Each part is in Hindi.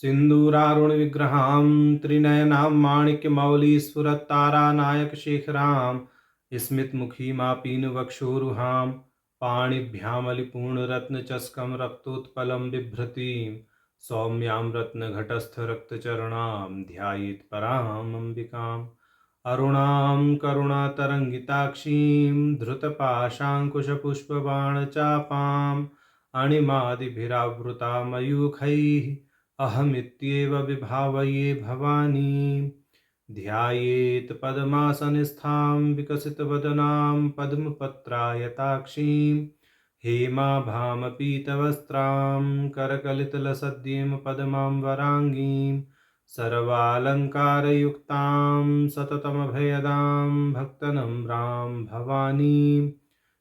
सिन्दूरारुणविग्रहां त्रिनयनां माणिक्यमौलिस्फुरत्तारानायकशेखरां स्मितमुखीमापीनवक्षोरुहां पाणिभ्यामलिपूर्णरत्नचषकं रक्तोत्पलं बिभ्रतीं सौम्यां रत्नघटस्थरक्तचरणां ध्यायेत् परामम्बिकाम् अरुणां करुणातरङ्गिताक्षीं धृतपाशाङ्कुशपुष्पबाणचापाम् अणिमादिभिरावृता मयूखैः अहमित्येव विभावये भवानीं ध्यायेत् पद्मासनस्थां विकसितवदनां पद्मपत्रायताक्षीं हेमाभामपीतवस्त्रां करकलितलसद्येम पद्माम्बराङ्गीं सर्वालङ्कारयुक्तां सततमभयदां भक्तनम्रां भवानीं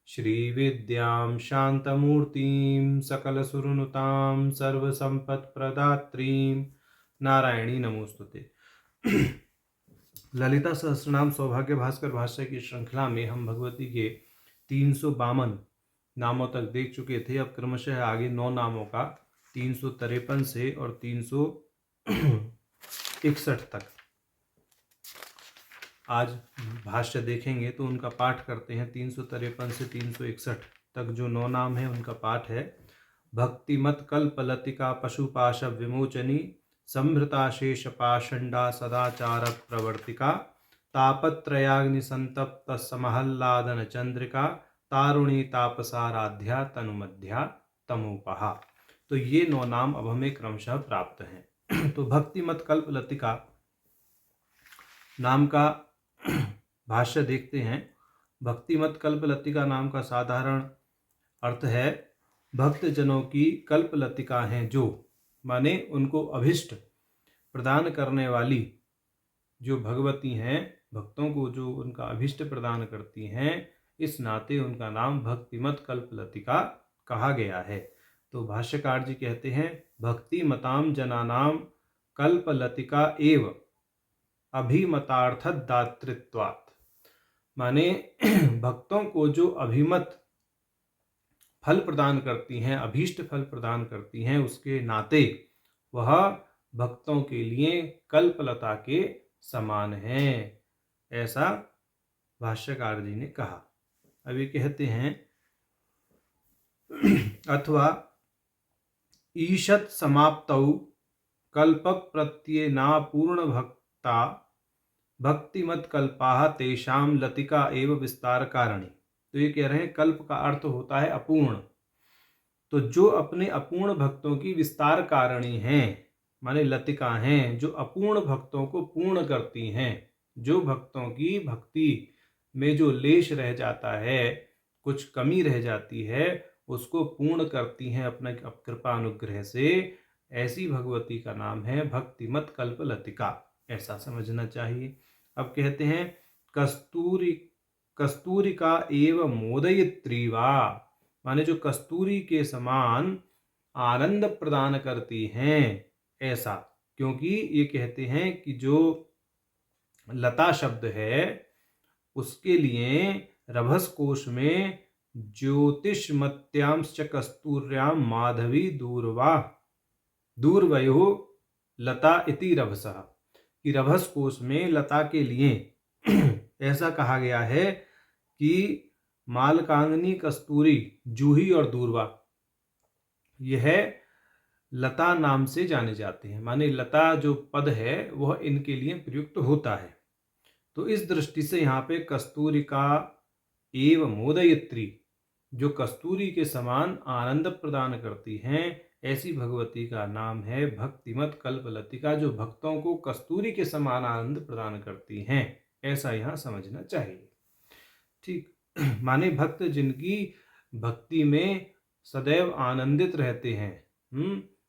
श्रीविद्यां शान्तमूर्तिं सकलसुरनुतां सर्वसम्पत्प्रदात्रीं नारायणी नमोस्तुते। ललिता सहस्रनाम सौभाग्य भास्कर भाष्य की श्रृंखला में हम भगवती के 352 नामों तक देख चुके थे। अब क्रमशः आगे 9 नामों का 353 से और 361 तक आज भाष्य देखेंगे, तो उनका पाठ करते हैं। 353 से 361 तक जो 9 नाम है उनका पाठ है। भक्तिमत कल्पलतिका पशुपाश विमोचनी संभृता शेष पाषंडा सदाचार प्रवर्तिका तापत्रयाग्नि संतप्त समहल्लादन चंद्रिका तारुणी तापसाराध्या तनुमध्या तमोपहा। तो ये 9 नाम अब हमें क्रमशः प्राप्त हैं। तो भक्तिमत कल्पलतिका नाम का भाष्य देखते हैं। भक्तिमत कल्पलतिका नाम का साधारण अर्थ है भक्त जनों की कल्पलतिका हैं, जो माने उनको अभिष्ट प्रदान करने वाली जो भगवती हैं, भक्तों को जो उनका अभिष्ट प्रदान करती हैं, इस नाते उनका नाम भक्तिमत कल्पलतिका कहा गया है। तो भाष्यकार जी कहते हैं भक्तिमताम जनानाम कल्पलतिका एव अभिमतार्थदातृत्वात्, माने भक्तों को जो अभिमत फल प्रदान करती हैं, अभीष्ट फल प्रदान करती हैं, उसके नाते वह भक्तों के लिए कल्पलता के समान है, ऐसा भाष्यकार जी ने कहा। अभी कहते हैं अथवा ईशत समाप्तौ कल्प प्रत्येना पूर्ण भक्ता भक्तिमत कल्पाः तेषाम लतिका एव विस्तार कारणी। तो ये कह रहे हैं कल्प का अर्थ होता है अपूर्ण। तो जो अपने अपूर्ण भक्तों की विस्तार कारिणी हैं, माने लतिका हैं, जो अपूर्ण भक्तों को पूर्ण करती हैं, जो भक्तों की भक्ति में जो लेश रह जाता है, कुछ कमी रह जाती है, उसको पूर्ण करती हैं अपने कृपा अनुग्रह से, ऐसी भगवती का नाम है भक्तिमत कल्पलतिका, ऐसा समझना चाहिए। अब कहते हैं कस्तूरिका एव मोदयित्री वा, माने जो कस्तूरी के समान आनंद प्रदान करती हैं, ऐसा। क्योंकि ये कहते हैं कि जो लता शब्द है उसके लिए रभस कोश में ज्योतिषमत्यांश्च कस्तूर्याम माधवी दूरवयो लता इति रभसः, कि रभस कोश में लता के लिए ऐसा कहा गया है कि मालकांगनी, कस्तूरी, जूही और दूर्वा यह लता नाम से जाने जाते हैं, माने लता जो पद है वह इनके लिए प्रयुक्त होता है। तो इस दृष्टि से यहाँ पे कस्तूरिका एव मोदयित्री, जो कस्तूरी के समान आनंद प्रदान करती हैं, ऐसी भगवती का नाम है भक्तिमत कल्पलतिका, जो भक्तों को कस्तूरी के समान आनंद प्रदान करती हैं, ऐसा यहाँ समझना चाहिए। ठीक, माने भक्त जिनकी भक्ति में सदैव आनंदित रहते हैं,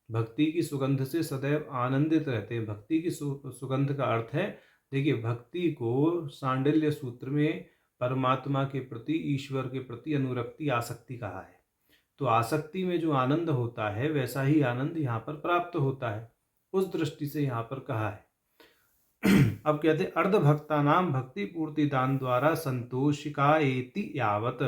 भक्ति की सुगंध से सदैव आनंदित रहते हैं। भक्ति की सुगंध का अर्थ है, देखिए भक्ति को सांडिल्य सूत्र में परमात्मा के प्रति, ईश्वर के प्रति अनुरक्ति, आसक्ति कहा है। तो आसक्ति में जो आनंद होता है वैसा ही आनंद यहाँ पर प्राप्त होता है, उस दृष्टि से यहाँ पर कहा है। अब कहते अर्ध भक्ता नाम भक्ति पूर्ति दान द्वारा संतोषिका एति यावत,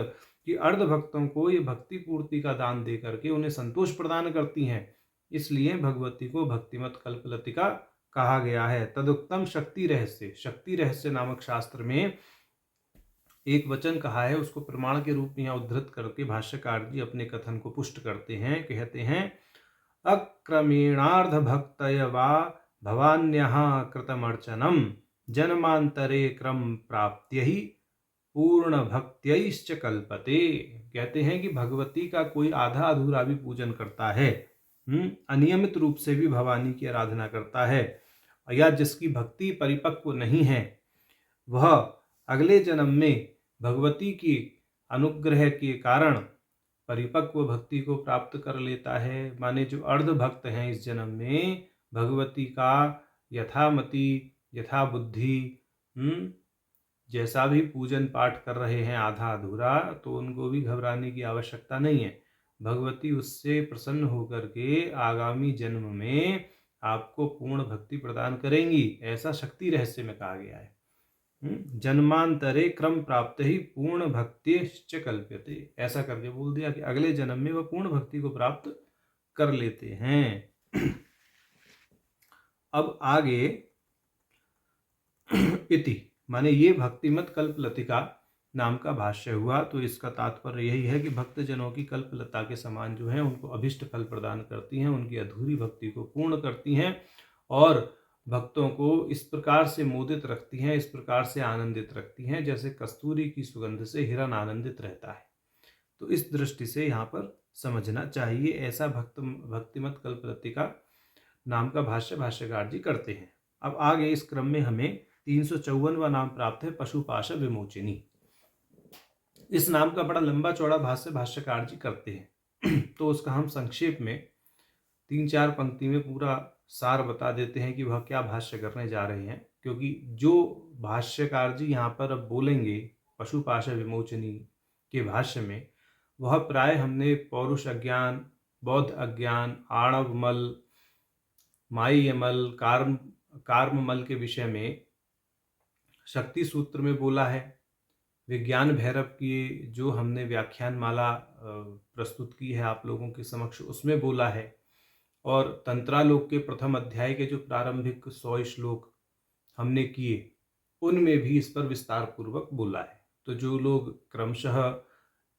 कि अर्ध भक्तों को ये भक्ति पूर्ति का दान दे करके उन्हें संतोष प्रदान करती हैं। इसलिए भगवती को भक्तिमत कल्पलतिका कहा गया है। तदुक्तम शक्ति रहस्य, शक्ति रहस्य नामक शास्त्र में एक वचन कहा है, उसको प्रमाण के रूप में यहाँ उद्धृत करके भाष्यकार जी अपने कथन को पुष्ट करते हैं। कहते हैं, अक्रमेणार्ध भक्तय वा भवान्यः कृतमर्चनम जन्मांतरे क्रम प्राप्त्य ही पूर्ण भक्त्यैश्च कल्पते। कहते हैं कि भगवती का कोई आधा अधूरा भी पूजन करता है, अनियमित रूप से भी भवानी की आराधना करता है, या जिसकी भक्ति परिपक्व नहीं है, वह अगले जन्म में भगवती की अनुग्रह के कारण परिपक्व भक्ति को प्राप्त कर लेता है। माने जो अर्ध भक्त हैं इस जन्म में भगवती का यथामति यथा बुद्धि जैसा भी पूजन पाठ कर रहे हैं आधा अधूरा, तो उनको भी घबराने की आवश्यकता नहीं है। भगवती उससे प्रसन्न होकर के आगामी जन्म में आपको पूर्ण भक्ति प्रदान करेंगी, ऐसा शक्ति रहस्य में कहा गया है। जन्मांतरे क्रम प्राप्त ही पूर्ण भक्तिश्च कल्प्यते, ऐसा करके बोल दिया कि अगले जन्म में वह पूर्ण भक्ति को प्राप्त कर लेते हैं। अब आगे इति माने ये भक्तिमत कल्पलतिका नाम का भाष्य हुआ। तो इसका तात्पर्य यही है कि भक्तजनों की कल्पलता के समान जो है उनको अभिष्ट फल प्रदान करती हैं, उनकी अधूरी भक्ति को पूर्ण करती हैं और भक्तों को इस प्रकार से मोदित रखती हैं, इस प्रकार से आनंदित रखती हैं जैसे कस्तूरी की सुगंध से हिरन आनंदित रहता है। तो इस दृष्टि से यहाँ पर समझना चाहिए। ऐसा भक्तिमत कल्पलतिका नाम का भाष्य भाष्यकार जी करते हैं। अब आगे इस क्रम में हमें 354वां नाम प्राप्त है, पशुपाश विमोचिनी। इस नाम का बड़ा लंबा चौड़ा भाष्य भाष्यकार जी करते हैं। तो उसका हम संक्षेप में 3-4 पंक्ति में पूरा सार बता देते हैं कि वह क्या भाष्य करने जा रहे हैं, क्योंकि जो भाष्यकार जी यहाँ पर अब बोलेंगे पशुपाश विमोचनी के भाष्य में, वह प्राय हमने पौरुष अज्ञान, बौद्ध अज्ञान, आणव मल, माई मल, कार्म मल के विषय में शक्ति सूत्र में बोला है। विज्ञान भैरव की जो हमने व्याख्यान माला प्रस्तुत की है आप लोगों के समक्ष, उसमें बोला है। और तंत्रालोक के प्रथम अध्याय के जो प्रारंभिक 100 श्लोक हमने किए, उनमें भी इस पर विस्तार पूर्वक बोला है। तो जो लोग क्रमशः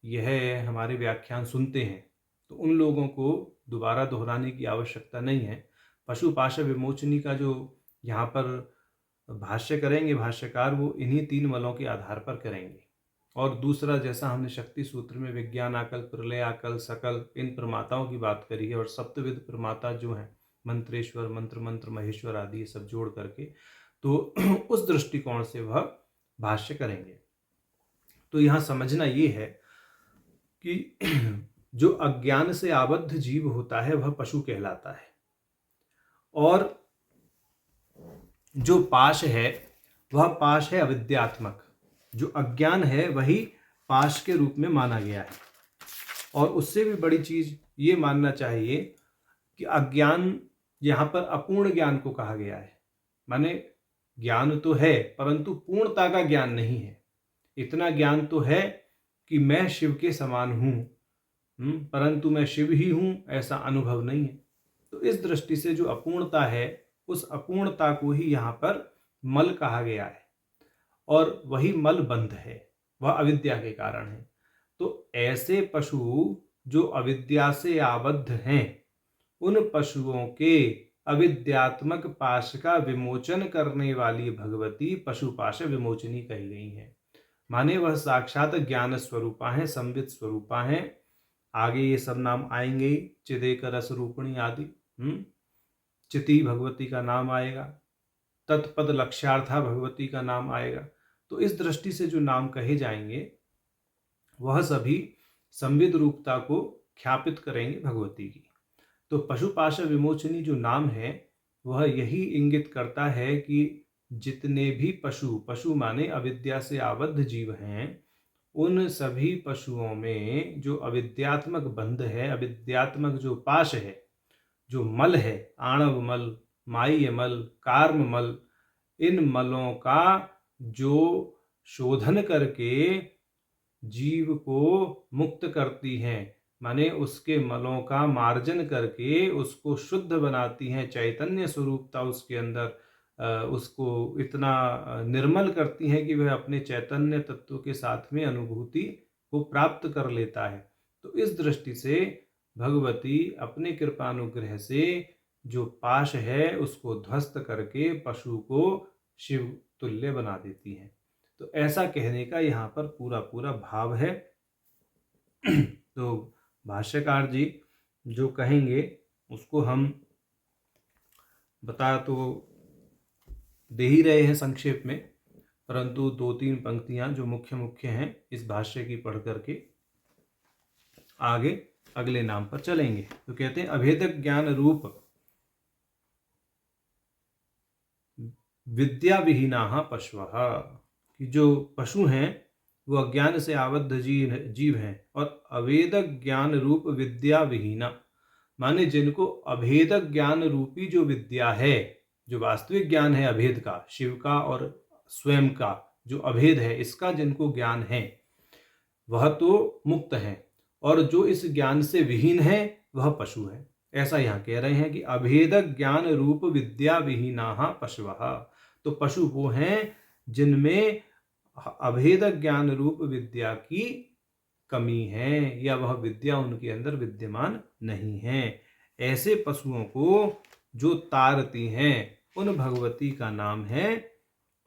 यह हमारे व्याख्यान सुनते हैं, तो उन लोगों को दोबारा दोहराने की आवश्यकता नहीं है। पशुपाश विमोचनी का जो यहाँ पर भाष्य करेंगे भाष्यकार, वो इन्हीं 3 मलों के आधार पर करेंगे। और दूसरा, जैसा हमने शक्ति सूत्र में विज्ञान आकल, प्रलय आकल, सकल, इन प्रमाताओं की बात करी है, और सप्तविध प्रमाता जो हैं मंत्रेश्वर, मंत्र महेश्वर आदि, ये सब जोड़ करके, तो उस दृष्टिकोण से वह भाष्य करेंगे। तो यहाँ समझना ये है कि जो अज्ञान से आबद्ध जीव होता है वह पशु कहलाता है, और जो पाश है वह पाश है अविद्यात्मक। जो अज्ञान है वही पाश के रूप में माना गया है। और उससे भी बड़ी चीज ये मानना चाहिए कि अज्ञान यहाँ पर अपूर्ण ज्ञान को कहा गया है। माने ज्ञान तो है परंतु पूर्णता का ज्ञान नहीं है। इतना ज्ञान तो है कि मैं शिव के समान हूँ, परंतु मैं शिव ही हूँ ऐसा अनुभव नहीं है। तो इस दृष्टि से जो अपूर्णता है, उस अपूर्णता को ही यहाँ पर मल कहा गया है, और वही मल बंध है, वह अविद्या के कारण है। तो ऐसे पशु जो अविद्या से आबद्ध हैं, उन पशुओं के अविद्यात्मक पाश का विमोचन करने वाली भगवती पशुपाश विमोचनी कही गई है। माने वह साक्षात ज्ञान स्वरूपा है, संवित स्वरूपा है। आगे ये सब नाम आएंगे, चिदेक रस रूपिणी आदि, चिति भगवती का नाम आएगा, तत्पद लक्ष्यार्था भगवती का नाम आएगा। तो इस दृष्टि से जो नाम कहे जाएंगे वह सभी संविद रूपता को ख्यापित करेंगे भगवती की। तो पशुपाश विमोचनी जो नाम है वह यही इंगित करता है कि जितने भी पशु माने अविद्या से आबद्ध जीव हैं, उन सभी पशुओं में जो अविद्यात्मक बंध है, अविद्यात्मक जो पाश है, जो मल है, आणव मल, माई मल, कार्म मल, इन मलों का जो शोधन करके जीव को मुक्त करती हैं, माने उसके मलों का मार्जन करके उसको शुद्ध बनाती हैं, चैतन्य स्वरूपता उसके अंदर उसको इतना निर्मल करती हैं कि वह अपने चैतन्य तत्व के साथ में अनुभूति को प्राप्त कर लेता है। तो इस दृष्टि से भगवती अपने कृपानुग्रह से जो पाश है उसको ध्वस्त करके पशु को शिव तुल्य बना देती है। तो ऐसा कहने का यहाँ पर पूरा पूरा भाव है। तो भाष्यकार जी जो कहेंगे उसको हम बता तो दे ही रहे हैं संक्षेप में, परंतु 2-3 पंक्तियां जो मुख्य मुख्य हैं इस भाष्य की पढ़ करके आगे अगले नाम पर चलेंगे। तो कहते हैं अभेदक ज्ञान रूप विद्या विहीना पशवः, कि जो पशु हैं वो अज्ञान से आबद्ध जीव हैं और अभेदक ज्ञान रूप विद्या विहीना, माने जिनको अभेदक ज्ञान रूपी जो विद्या है, जो वास्तविक ज्ञान है अभेद का, शिव का और स्वयं का जो अभेद है इसका जिनको ज्ञान है वह तो मुक्त है, और जो इस ज्ञान से विहीन है वह पशु है। ऐसा यहाँ कह रहे हैं कि अभेदक ज्ञान रूप विद्या विहीना पशवः, तो पशु वो हैं जिनमें अभेदक ज्ञान रूप विद्या की कमी है या वह विद्या उनके अंदर विद्यमान नहीं है। ऐसे पशुओं को जो तारती हैं उन भगवती का नाम है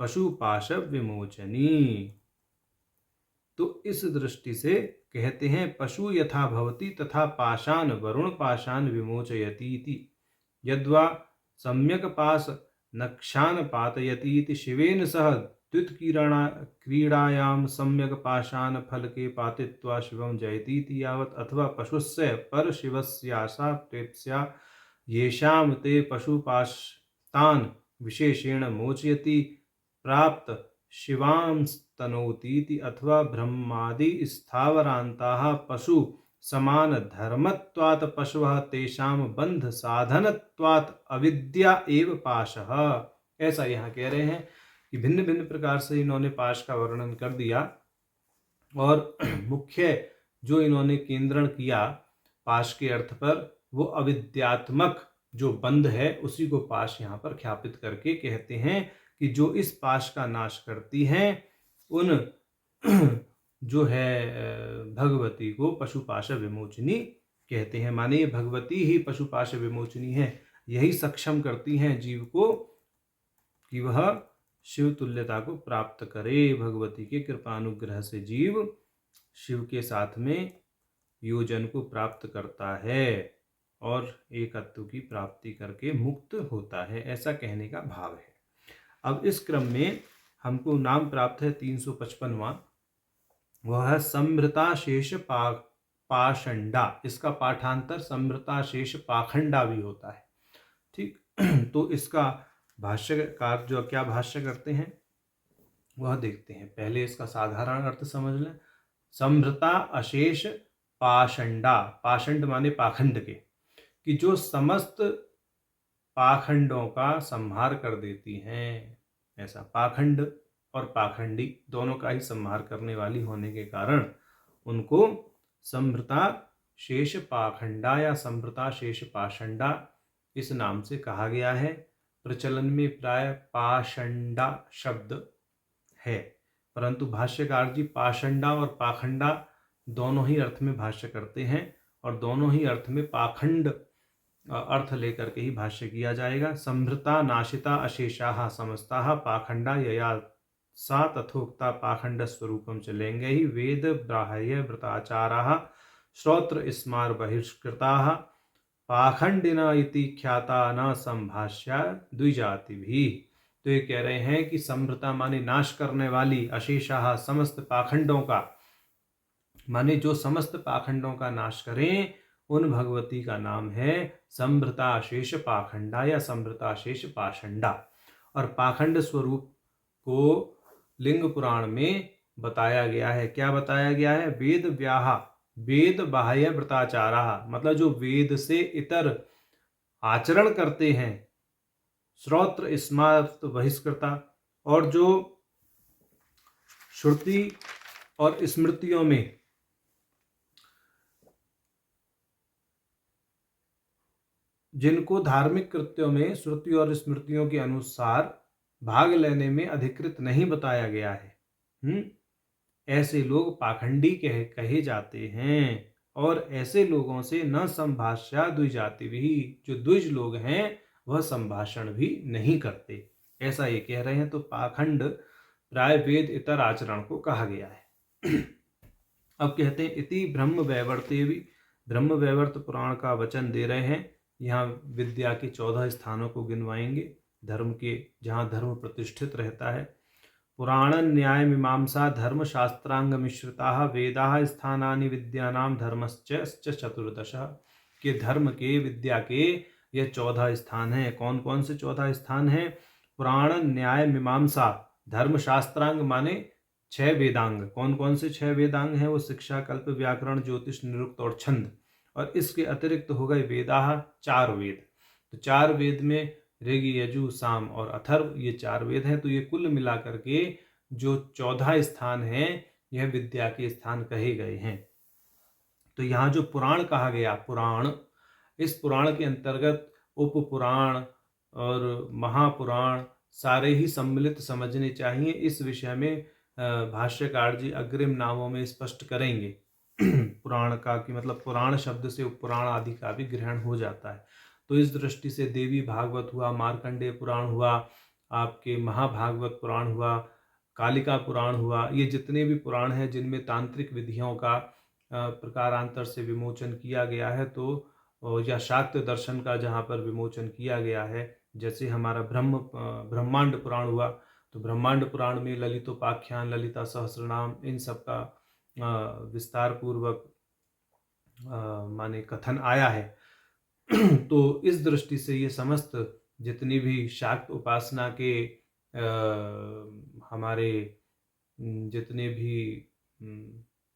पशुपाश विमोचनी। तो इस दृष्टि से कहते हैं पशु यथा भवति तथा पाशान वरुण पाशान विमोचयति इति, यद्वा सम्यक पाश नक्षान पातयति शिवेन सह क्रीड़ायाम सम्यक पाशान फल के पातित्वा शिवम जयति यावत्, अथवा पशुस्य पर शिवस्यासा प्रेप्स्या येषाम ते पशुपाशान विशेषेण मोचयति प्राप्त शिवांस्तनोतीति, अथवा ब्रह्मादि स्थावरान्ताः पशु समान धर्मत्वात् पशवः तेषाम बंध साधनत्वात् अविद्या एव पाशः। ऐसा यहाँ कह रहे हैं कि भिन्न भिन्न प्रकार से इन्होंने पाश का वर्णन कर दिया और मुख्य जो इन्होंने केंद्रण किया पाश के अर्थ पर वो अविद्यात्मक जो बंध है उसी को पाश यहाँ पर ख्यापित करके कहते हैं कि जो इस पाश का नाश करती हैं उन जो है भगवती को पशुपाश विमोचनी कहते हैं। माने ये भगवती ही पशुपाश विमोचनी है, यही सक्षम करती हैं जीव को कि वह शिव तुल्यता को प्राप्त करे। भगवती के कृपानुग्रह से जीव शिव के साथ में योजन को प्राप्त करता है और एकत्व की प्राप्ति करके मुक्त होता है, ऐसा कहने का भाव है। अब इस क्रम में हमको नाम प्राप्त है 355वां, वह है समृता शेष पाषंडा। इसका पाठांतर समृता शेष पाखंडा भी होता है, ठीक। तो इसका भाष्यकार जो क्या भाष्य करते हैं वह देखते हैं। पहले इसका साधारण अर्थ समझ लें। समृता अशेष पाषंडा, पाषंड माने पाखंड के, कि जो समस्त पाखंडों का संहार कर देती हैं। ऐसा पाखंड और पाखंडी दोनों का ही संहार करने वाली होने के कारण उनको समृता शेष पाखंडा या समृता शेष पाषंडा इस नाम से कहा गया है। प्रचलन में प्राय पाषंडा शब्द है, परंतु भाष्यकार जी पाषंडा और पाखंडा दोनों ही अर्थ में भाष्य करते हैं और दोनों ही अर्थ में पाखंड अर्थ लेकर के ही भाष्य किया जाएगा। समृता नाशिता अशेषाः समस्ताः पाखंडा यया सा तथोक्ता पाखंड स्वरूपम चलेंगे ही वेद ब्राह्य व्रताचाराः श्रोत्र स्मार बहिष्कृताः पाखंडिना इति ख्याता न संभाष्या द्विजाति भी। तो ये कह रहे हैं कि समृता माने नाश करने वाली, अशेषाः समस्त पाखंडों का, माने जो समस्त पाखंडों का नाश करें उन भगवती का नाम है समृता शेष पाखंडा या समृता शेष पाषंडा। और पाखंड स्वरूप को लिंग पुराण में बताया गया है। क्या बताया गया है? वेद व्याहा वेद बाह्य व्रताचारा, मतलब जो वेद से इतर आचरण करते हैं, श्रोत्र स्मार्त बहिष्कृता, और जो श्रुति और स्मृतियों में जिनको धार्मिक कृत्यों में श्रुति और स्मृतियों के अनुसार भाग लेने में अधिकृत नहीं बताया गया है। ऐसे लोग पाखंडी कहे जाते हैं। और ऐसे लोगों से न संभाष्या द्विजातिभिः, जो द्विज लोग हैं वह संभाषण भी नहीं करते, ऐसा ये कह रहे हैं। तो पाखंड प्राय वेद इतर आचरण को कहा गया है। अब कहते हैं इति ब्रह्म वैवर्तेवि, ब्रह्म वैवर्त पुराण का वचन दे रहे हैं। यहाँ विद्या के 14 स्थानों को गिनवाएंगे, धर्म के, जहाँ धर्म प्रतिष्ठित रहता है। पुराण न्याय मीमांसा धर्म शास्त्रांग मिश्रिता वेदा स्थानानि विद्यानाम धर्मश्च चतुर्दश, के धर्म के, विद्या के ये 14 स्थान हैं। कौन कौन से 14 स्थान हैं? पुराण न्याय मीमांसा धर्म शास्त्रांग माने 6 वेदांग। कौन कौन से 6 वेदांग हैं? वो शिक्षा, कल्प, व्याकरण, ज्योतिष, निरुक्त और छंद। और इसके अतिरिक्त हो गए वेदाह, 4 वेद। तो 4 वेद में ऋग, यजु, साम और अथर्व, ये 4 वेद हैं। तो ये कुल मिलाकर के जो 14 स्थान हैं यह विद्या के स्थान कहे गए हैं। तो यहाँ जो पुराण कहा गया, पुराण, इस पुराण के अंतर्गत उप पुराण और महापुराण सारे ही सम्मिलित समझने चाहिए। इस विषय में भाष्यकार जी अग्रिम नामों में स्पष्ट करेंगे पुराण का, कि मतलब पुराण शब्द से उपपुराण आदि का भी ग्रहण हो जाता है। तो इस दृष्टि से देवी भागवत हुआ, मार्कंडेय पुराण हुआ, आपके महाभागवत पुराण हुआ, कालिका पुराण हुआ, ये जितने भी पुराण हैं जिनमें तांत्रिक विधियों का प्रकारांतर से विमोचन किया गया है, तो या शाक्त दर्शन का जहाँ पर विमोचन किया गया है, जैसे हमारा ब्रह्मांड पुराण हुआ, तो ब्रह्मांड पुराण में ललितोपाख्यान, ललिता सहस्रनाम, इन सब का विस्तार पूर्वक माने कथन आया है। तो इस दृष्टि से ये समस्त जितनी भी शाक्त उपासना के हमारे जितने भी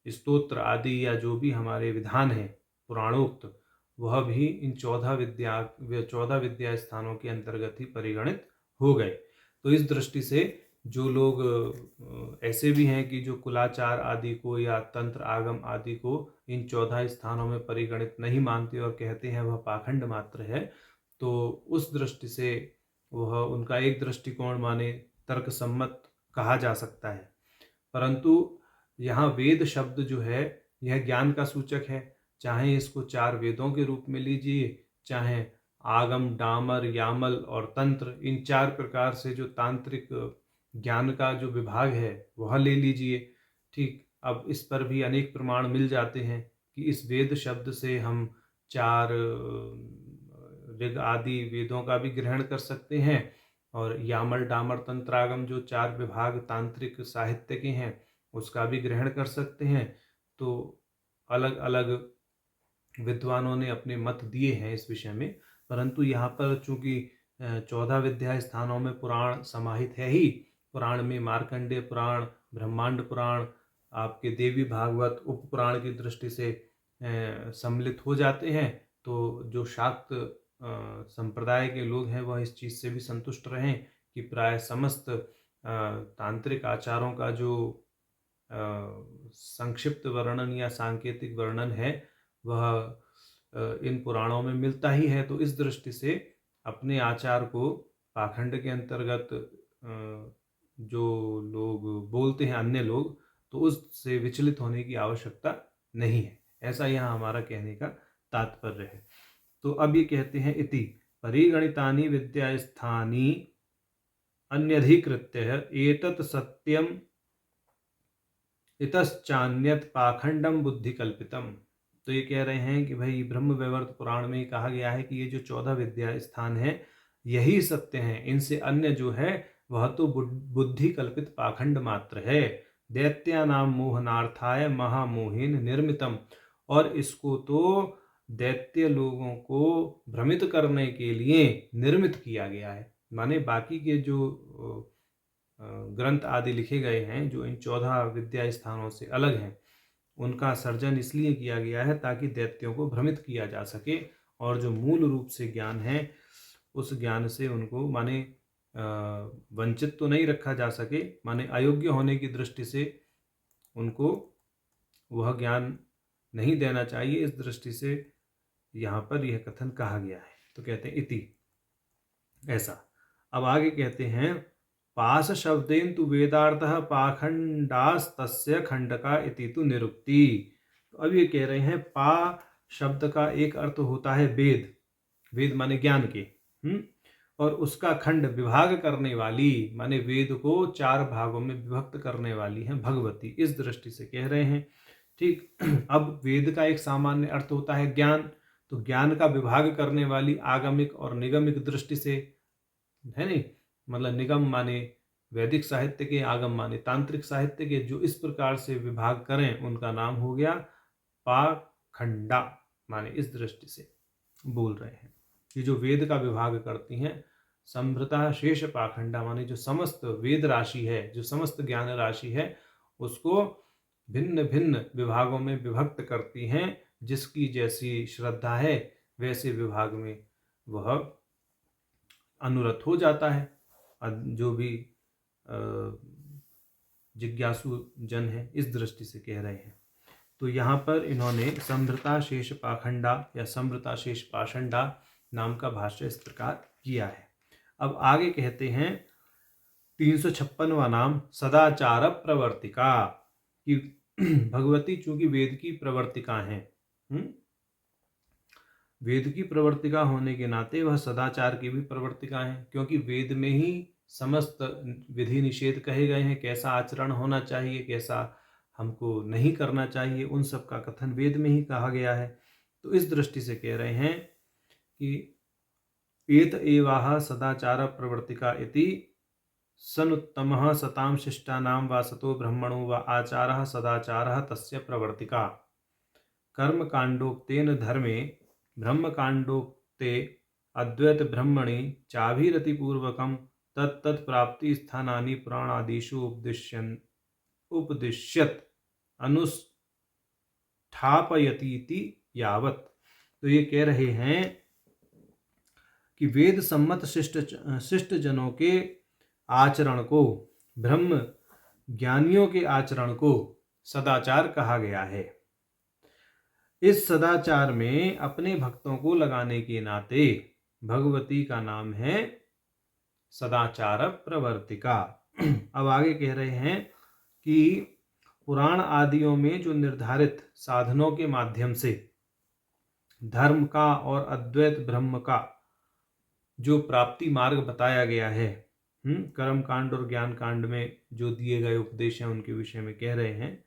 स्तोत्र आदि या जो भी हमारे विधान हैं पुराणोक्त, वह भी इन 14 विद्या स्थानों के अंतर्गत ही परिगणित हो गए। तो इस दृष्टि से जो लोग ऐसे भी हैं कि जो कुलाचार आदि को या तंत्र आगम आदि को इन 14 स्थानों में परिगणित नहीं मानते और कहते हैं वह पाखंड मात्र है, तो उस दृष्टि से वह उनका एक दृष्टिकोण माने तर्क सम्मत कहा जा सकता है। परंतु यहाँ वेद शब्द जो है यह ज्ञान का सूचक है। चाहे इसको 4 वेदों के रूप में लीजिए, चाहे आगम, डामर, यामल और तंत्र, इन 4 प्रकार से जो तांत्रिक ज्ञान का जो विभाग है वह ले लीजिए। ठीक, अब इस पर भी अनेक प्रमाण मिल जाते हैं कि इस वेद शब्द से हम 4 ऋग आदि वेदों का भी ग्रहण कर सकते हैं, और यामल, डामर, तंत्रागम जो 4 विभाग तांत्रिक साहित्य के हैं उसका भी ग्रहण कर सकते हैं। तो अलग अलग विद्वानों ने अपने मत दिए हैं इस विषय में, परंतु यहाँ पर चूंकि 14 विद्या स्थानों में पुराण समाहित है ही, पुराण में मार्कंडेय पुराण, ब्रह्मांड पुराण, आपके देवी भागवत उप पुराण की दृष्टि से सम्मिलित हो जाते हैं। तो जो शाक्त संप्रदाय के लोग हैं वह इस चीज़ से भी संतुष्ट रहें कि प्राय समस्त तांत्रिक आचारों का जो संक्षिप्त वर्णन या सांकेतिक वर्णन है वह इन पुराणों में मिलता ही है। तो इस दृष्टि से अपने आचार को पाखंड के अंतर्गत जो लोग बोलते हैं अन्य लोग, तो उससे विचलित होने की आवश्यकता नहीं है, ऐसा यहाँ हमारा कहने का तात्पर्य है। तो अब ये कहते हैं इति परिगणितानि विद्यास्थानी अन्यधिकृत्य एतत् सत्यम इतश्चान्यत् पाखंडम बुद्धि कल्पितम। तो ये कह रहे हैं कि भाई ब्रह्म वैवर्त पुराण में कहा गया है कि ये जो 14 विद्या स्थान है यही सत्य हैं, इनसे अन्य जो है वह तो बुद्धि कल्पित पाखंड मात्र है। दैत्यानाम मोहनार्थाय महामोहिन निर्मितम, और इसको तो दैत्य लोगों को भ्रमित करने के लिए निर्मित किया गया है। माने बाकी के जो ग्रंथ आदि लिखे गए हैं जो इन 14 विद्या स्थानों से अलग हैं, उनका सर्जन इसलिए किया गया है ताकि दैत्यों को भ्रमित किया जा सके, और जो मूल रूप से ज्ञान है उस ज्ञान से उनको माने वंचित तो नहीं रखा जा सके, माने अयोग्य होने की दृष्टि से उनको वह ज्ञान नहीं देना चाहिए। इस दृष्टि से यहाँ पर यह कथन कहा गया है। तो कहते हैं इति, ऐसा। अब आगे कहते हैं पास शब्देन तु वेदार्थः पाखंडास्तस्य खंडका इति तु निरुक्ति। तो अब ये कह रहे हैं पा शब्द का एक अर्थ होता है वेद, वेद माने ज्ञान के, और उसका खंड विभाग करने वाली माने वेद को 4 भागों में विभक्त करने वाली है भगवती, इस दृष्टि से कह रहे हैं। ठीक। अब वेद का एक सामान्य अर्थ होता है ज्ञान, तो ज्ञान का विभाग करने वाली आगमिक और निगमिक दृष्टि से है नहीं, मतलब निगम माने वैदिक साहित्य के, आगम माने तांत्रिक साहित्य के, जो इस प्रकार से विभाग करें उनका नाम हो गया पाखंडा, माने इस दृष्टि से बोल रहे हैं। ये जो वेद का विभाग करती हैं, संभृता शेष पाखंडा माने जो समस्त वेद राशि है, जो समस्त ज्ञान राशि है, उसको भिन्न भिन्न विभागों में विभक्त करती हैं। जिसकी जैसी श्रद्धा है वैसे विभाग में वह अनुरत हो जाता है, जो भी जिज्ञासु जन है, इस दृष्टि से कह रहे हैं। तो यहाँ पर इन्होंने संभृता शेष पाखंडा या संभृता शेष पाषंडा नाम का भाष्य इस प्रकार किया है। अब आगे कहते हैं 356वां नाम सदाचार प्रवर्तिका, कि भगवती चूंकि वेद की प्रवर्तिका हैं, वेद की प्रवर्तिका होने के नाते वह सदाचार की भी प्रवर्तिका हैं, क्योंकि वेद में ही समस्त विधि निषेध कहे गए हैं, कैसा आचरण होना चाहिए, कैसा हमको नहीं करना चाहिए, उन सब का कथन वेद में ही कहा गया है। तो इस दृष्टि से कह रहे हैं कि एत एवाह सदाचार प्रवर्तिका इति सनुत्तमः सतां शिष्टानां वा सतो ब्रह्मणो वा आचारः सदाचारः तस्य प्रवर्तिका। कर्मकांडोक्तेन धर्मे ब्रह्मकांडोक्ते अद्वैत ब्रह्मणि चाभिरतिपूर्वकं तत्प्राप्ति स्थानानि पुराणादिषु उपदिश्यत अनुष्ठापयतीति यावत्। तो ये कह रहे हैं कि वेद सम्मत शिष्ट जनों के आचरण को, ब्रह्म ज्ञानियों के आचरण को सदाचार कहा गया है। इस सदाचार में अपने भक्तों को लगाने के नाते भगवती का नाम है सदाचार प्रवर्तिका। अब आगे कह रहे हैं कि पुराण आदियों में जो निर्धारित साधनों के माध्यम से धर्म का और अद्वैत ब्रह्म का जो प्राप्ति मार्ग बताया गया है, कर्म कांड और ज्ञान कांड में जो दिए गए उपदेश हैं उनके विषय में कह रहे हैं।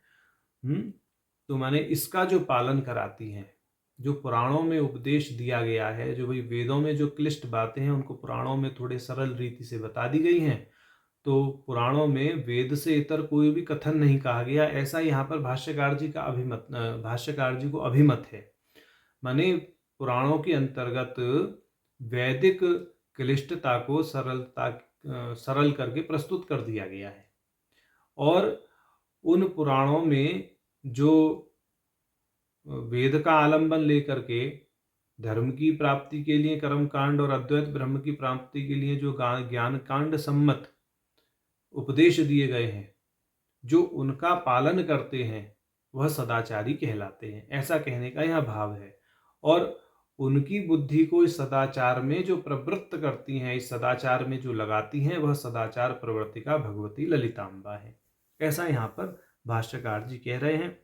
तो माने इसका जो पालन कराती हैं, जो पुराणों में उपदेश दिया गया है, जो भाई वेदों में जो क्लिष्ट बातें हैं उनको पुराणों में थोड़े सरल रीति से बता दी गई हैं। तो पुराणों में वेद से इतर कोई भी कथन नहीं कहा गया, ऐसा यहाँ पर भाष्यकार जी को अभिमत है। माने पुराणों के अंतर्गत वैदिक क्लिष्टता को सरल करके प्रस्तुत कर दिया गया है, और उन पुराणों में जो वेद का आलंबन लेकर के धर्म की प्राप्ति के लिए कर्म कांड और अद्वैत ब्रह्म की प्राप्ति के लिए जो ज्ञान कांड सम्मत उपदेश दिए गए हैं, जो उनका पालन करते हैं वह सदाचारी कहलाते हैं, ऐसा कहने का यह भाव है। और उनकी बुद्धि को इस सदाचार में जो प्रवृत्त करती हैं, इस सदाचार में जो लगाती हैं, वह सदाचार प्रवर्तिका भगवती ललितांबा है, ऐसा यहाँ पर भाष्यकार जी कह रहे हैं।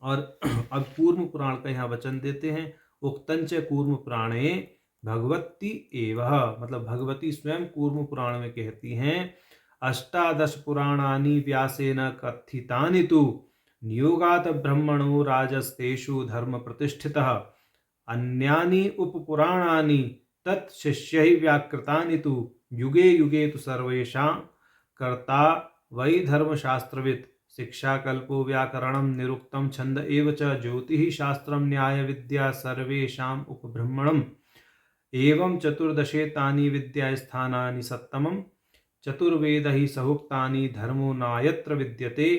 और अब कूर्म पुराण का यहाँ वचन देते हैं, उक्तंच कूर्म पुराणे भगवती एवह, मतलब भगवती स्वयं कूर्म पुराण में कहती हैं, 18 पुराणानि व्यासेन कथितानि तु नियोगात ब्रह्मणो राजस्तेषु धर्म प्रतिष्ठितः अन्यानि उपपुराणानि तत्शिष्यैः व्याकृतानि तु युगे युगे तु सर्वेषां कर्ता वै धर्मशास्त्रवित् शिक्षाकल्पो व्याकरणं निरुक्तं छंद एव च ज्योतिः शास्त्रं न्याय विद्या सर्वेषाम् उपब्रह्मणम् एवं चतुर्दशेतानि विद्यास्थानानि सत्तमं चतुर्वेदैः सहुक्तानि धर्मो नायत्र विद्यते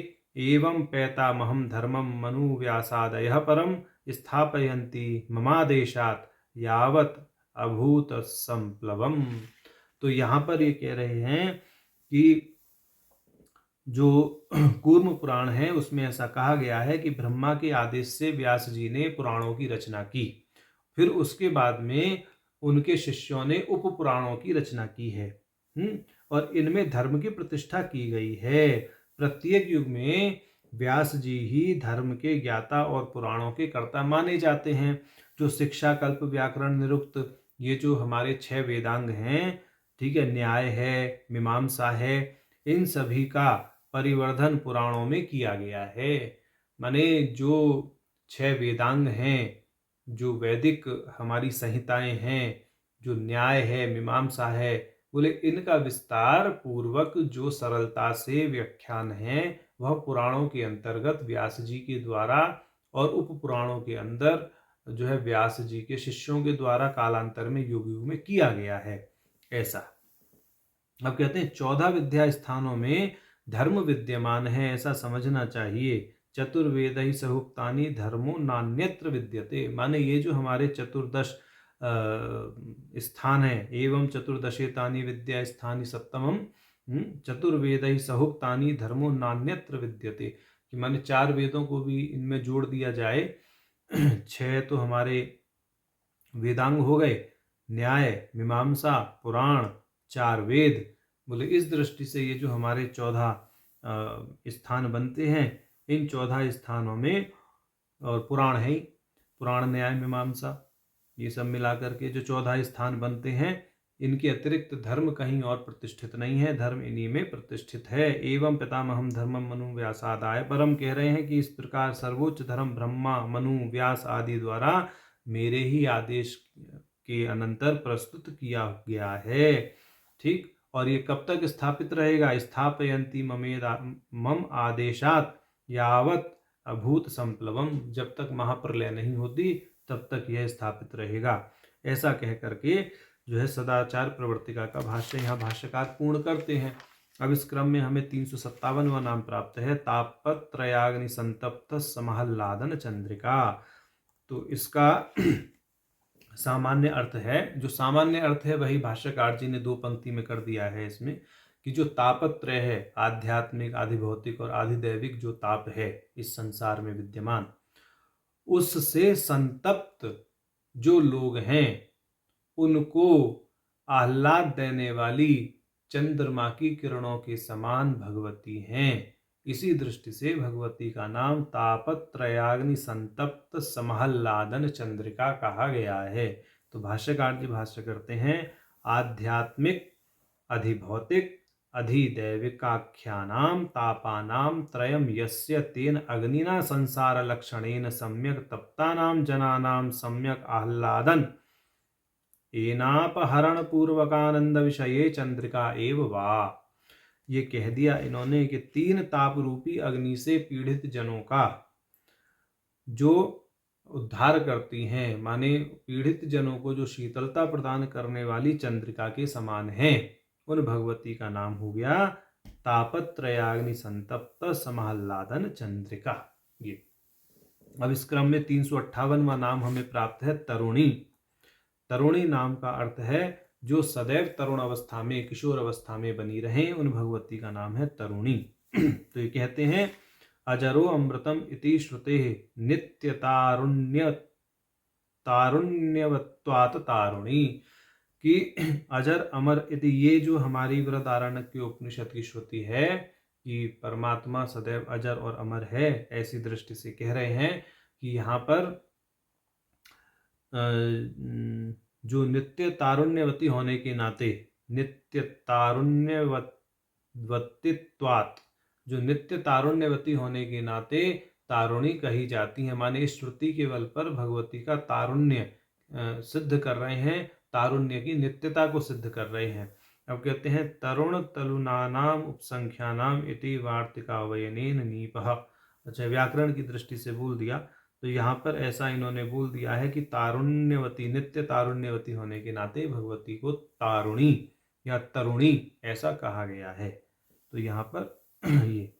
एवं पैतामहं धर्मं मनुव्यासादयः परं स्थापयन्ति ममादेशात् यावत् अभूत संप्लवम्। तो यहाँ पर ये कह रहे हैं कि जो कूर्म पुराण है उसमें ऐसा कहा गया है कि ब्रह्मा के आदेश से व्यास जी ने पुराणों की रचना की, फिर उसके बाद में उनके शिष्यों ने उप पुराणों की रचना की है। और इनमें धर्म की प्रतिष्ठा की गई है। प्रत्येक युग में व्यास जी ही धर्म के ज्ञाता और पुराणों के कर्ता माने जाते हैं। जो शिक्षा, कल्प, व्याकरण, निरुक्त, ये जो हमारे 6 वेदांग हैं, ठीक है, न्याय है, मीमांसा है, इन सभी का परिवर्धन पुराणों में किया गया है। माने जो 6 वेदांग हैं, जो वैदिक हमारी संहिताएं हैं, जो न्याय है, मीमांसा है, बोले इनका विस्तार पूर्वक जो सरलता से व्याख्यान है वह पुराणों के अंतर्गत व्यास जी के द्वारा और उप पुराणों के अंदर जो है व्यास जी के शिष्यों के द्वारा कालांतर में युग युग में किया गया है। ऐसा अब कहते हैं 14 विद्या स्थानों में धर्म विद्यमान है, ऐसा समझना चाहिए। चतुर्वेद ही सहुक्तानि धर्मो नान्यत्र विद्यते। माने ये जो हमारे चतुर्दश स्थान है, एवं चतुर्दशेतानि विद्या स्थानी सप्तमम चतुर्वेद ही सहुक्तानि धर्मो नान्यत्र विद्यते, कि माने 4 वेदों को भी इनमें जोड़ दिया जाए। 6 तो हमारे वेदांग हो गए, न्याय, मीमांसा, पुराण, 4 वेद। बोले इस दृष्टि से ये जो हमारे 14 स्थान बनते हैं, इन 14 स्थानों में, और पुराण है, पुराण, न्याय, मीमांसा, ये सब मिलाकर के जो 14 स्थान बनते हैं, इनके अतिरिक्त धर्म कहीं और प्रतिष्ठित नहीं है, धर्म इन्हीं में प्रतिष्ठित है। एवं पितामहम धर्मम मनु व्यासादाय परम, कह रहे हैं कि इस प्रकार सर्वोच्च धर्म ब्रह्मा, मनु, व्यास आदि द्वारा मेरे ही आदेश के अनंतर प्रस्तुत किया गया है। ठीक, और ये कब तक स्थापित रहेगा? स्थापयन्ति मम आदेशात यावत अभूत संप्लवम, जब तक महाप्रलय नहीं होती तब तक यह स्थापित रहेगा। ऐसा कह करके जो है सदाचार प्रवर्तिका का भाष्य यहाँ भाष्यकार पूर्ण करते हैं। अब इस क्रम में हमें 357वां नाम प्राप्त है, तापत्रयाग्नि संतप्त समहल्लादन चंद्रिका। तो इसका सामान्य अर्थ है, जो सामान्य अर्थ है वही भाष्यकार जी ने 2 पंक्ति में कर दिया है इसमें, कि जो तापत्रय है, आध्यात्मिक, आधिभौतिक और आधिदैविक जो ताप है इस संसार में विद्यमान, उससे संतप्त जो लोग हैं उनको आह्लाद देने वाली चंद्रमा की किरणों के समान भगवती हैं। इसी दृष्टि से भगवती का नाम तापत्रयाग्नि संतप्त समहल्लादन चंद्रिका कहा गया है। तो भाष्यकार जी भाष्य करते हैं, आध्यात्मिक, अधिभौतिक, अधिदैविकाख्यानां तापानां त्रयं यस्य तेन अग्निना संसार लक्षणेन सम्यक तप्तानां जनानां सम्यक आह्लादन एनापहरण पूर्वकानंद विषये चंद्रिका एव वा। ये कह दिया इन्होंने कि 3 ताप रूपी अग्नि से पीड़ित जनों का जो उद्धार करती हैं, माने पीड़ित जनों को जो शीतलता प्रदान करने वाली चंद्रिका के समान है, उन भगवती का नाम हो गया तापत्रयाग्नि संतप्त समहल्लादन चंद्रिका। ये अब इस क्रम में 358वां नाम हमें प्राप्त है, तरुणी। तरुणी नाम का अर्थ है जो सदैव तरुण अवस्था में, किशोर अवस्था में बनी रहे, उन भगवती का नाम है तरुणी। तो ये कहते हैं, अजरो अमृतम इति श्रुते नित्य तारुण्यवत्वात् तारुणी, कि अजर अमर इति, ये जो हमारी बृहदारण्यक उपनिषद की श्रुति है कि परमात्मा सदैव अजर और अमर है, ऐसी दृष्टि से कह रहे हैं कि यहाँ पर जो नित्य तारुण्यवती होने के नाते, नित्य तारुण्यवतित्वात्, जो नित्य तारुण्यवती होने के नाते तारुणी कही जाती है। माने इस श्रुति के बल पर भगवती का तारुण्य सिद्ध कर रहे हैं, तारुण्य की नित्यता को सिद्ध कर रहे हैं। अब कहते हैं, तरुण तलुनानाम उपसंख्यानाम इति वार्तिकावयनेन नीपः। अच्छा, व्याकरण की दृष्टि से बोल दिया तो यहाँ पर ऐसा इन्होंने बोल दिया है कि तारुण्यवती, नित्य तारुण्यवती होने के नाते भगवती को तारुणी या तरुणी ऐसा कहा गया है। तो यहाँ पर ये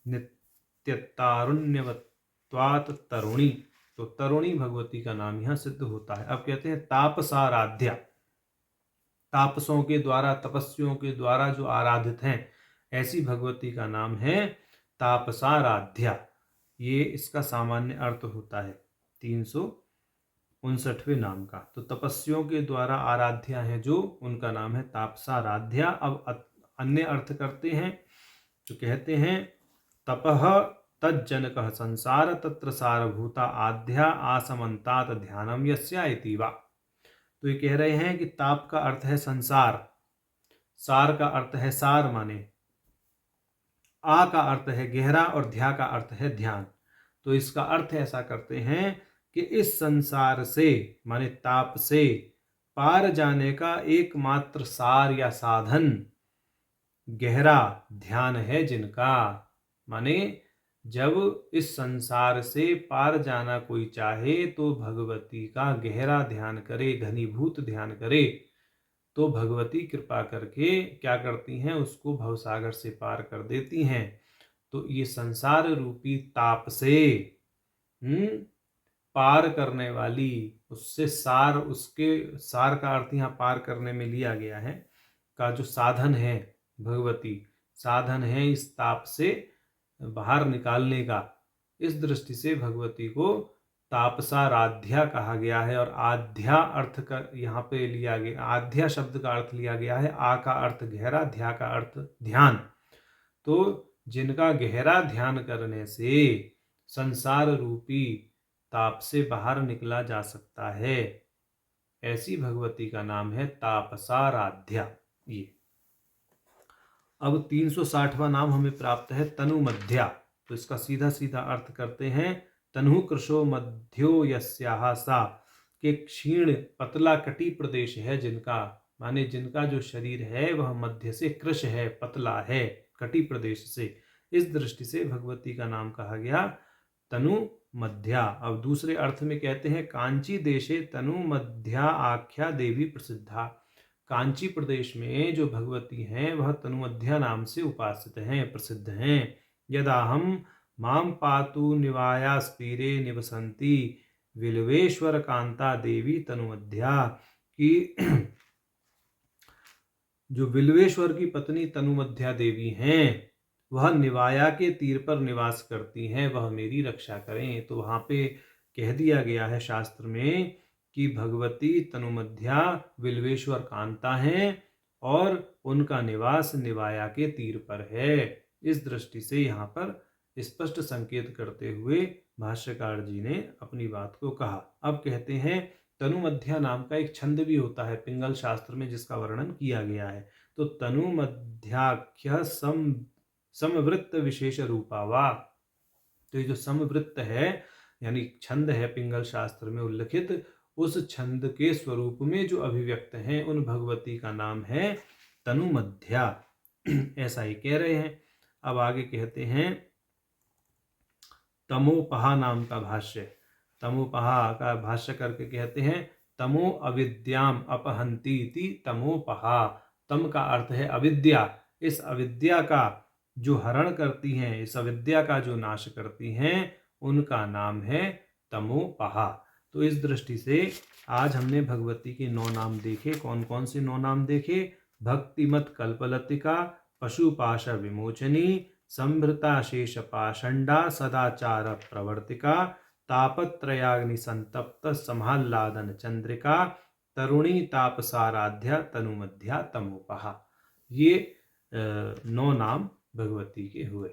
नित्य तारुण्यवत्वात् तरुणी, तो तरुणी भगवती का नाम यहाँ सिद्ध होता है। अब कहते हैं तापसाराध्या, तापसों के द्वारा, तपस्वियों के द्वारा जो आराधित हैं, ऐसी भगवती का नाम है तापसाराध्या। ये इसका सामान्य अर्थ होता है। 359 59वें नाम का। तो तपस्वियों के द्वारा आराध्या है जो, उनका नाम है तापसाराध्या। अब अन्य अर्थ करते हैं, तो कहते हैं तपः तज्जनकः संसार तत्र सारभूता आध्या आसमन्तात ध्यानम यस्या इति वा। तो ये कह रहे हैं कि ताप का अर्थ है संसार, सार का अर्थ है सार माने, आ का अर्थ है गहरा और ध्या का अर्थ है ध्यान। तो इसका अर्थ ऐसा करते हैं कि इस संसार से माने ताप से पार जाने का एकमात्र सार या साधन गहरा ध्यान है जिनका। माने जब इस संसार से पार जाना कोई चाहे तो भगवती का गहरा ध्यान करे, घनीभूत ध्यान करे, तो भगवती कृपा करके क्या करती हैं, उसको भवसागर से पार कर देती हैं। तो ये संसार रूपी ताप से पार करने वाली, उससे सार, उसके सार का अर्थ यहाँ पार करने में लिया गया है, का जो साधन है भगवती, साधन है इस ताप से बाहर निकालने का। इस दृष्टि से भगवती को तापसाराध्या कहा गया है। और आध्या अर्थ का यहाँ पे लिया गया, आध्या शब्द का अर्थ लिया गया है, आ का अर्थ गहरा, ध्या का अर्थ ध्यान। तो जिनका गहरा ध्यान करने से संसार रूपी ताप से बाहर निकला जा सकता है, ऐसी भगवती का नाम है तापसाराध्या। ये अब 360वां नाम हमें प्राप्त है तनुमध्या। तो इसका सीधा सीधा अर्थ करते हैं तनु कृशो मध्यो यस्याहा सा, के क्षीण पतला कटी प्रदेश है जिनका, माने जिनका जो शरीर है वह मध्य से कृश है, पतला है, कटी प्रदेश से। इस दृष्टि से भगवती का नाम कहा गया तनु मध्या। अब दूसरे अर्थ में कहते हैं कांची देशे तनु मध्या आख्या देवी प्रसिद्धा। कांची प्रदेश में जो भगवती हैं वह तनुमध्या नाम से उपासित हैं, प्रसिद्ध हैं। यदा हम माम पातु निवायास्पीरे निवसंती विल्वेश्वर कांता देवी तनुमध्या की जो विल्वेश्वर की पत्नी तनुमध्या देवी हैं वह निवाया के तीर पर निवास करती हैं, वह मेरी रक्षा करें। तो वहां पे कह दिया गया है शास्त्र में कि भगवती तनुमध्या विल्वेश्वर कांता हैं और उनका निवास निवाया के तीर पर है। इस दृष्टि से यहाँ पर स्पष्ट संकेत करते हुए भाष्यकार जी ने अपनी बात को कहा। अब कहते हैं तनुमध्या नाम का एक छंद भी होता है पिंगल शास्त्र में जिसका वर्णन किया गया है। तो तनुमध्याख्य समवृत्त विशेष रूपावा। तो ये जो समवृत्त है यानी छंद है पिंगल शास्त्र में उल्लिखित, उस छंद के स्वरूप में जो अभिव्यक्त हैं उन भगवती का नाम है तनुमध्या। ऐसा ही कह रहे हैं। अब आगे कहते हैं तमोपहा नाम का भाष्य। तमोपहा का भाष्य करके कहते हैं तमो अविद्याम अपहंती इति तमोपहा। तम का अर्थ है अविद्या, इस अविद्या का जो हरण करती हैं, इस अविद्या का जो नाश करती हैं, उनका नाम है तमोपहा। तो इस दृष्टि से आज हमने भगवती के 9 नाम देखे। कौन कौन से 9 नाम देखे? भक्तिमत कल्पलतिका, पशुपाश विमोचनी, संभृता शेष पाषंडा, सदाचार प्रवर्तिका, तापत्रयाग्नि संतप्त समाह्लादन चंद्रिका, तरुणी तापसाराध्या तनुमध्या तमोपहा। ये 9 नाम भगवती के हुए।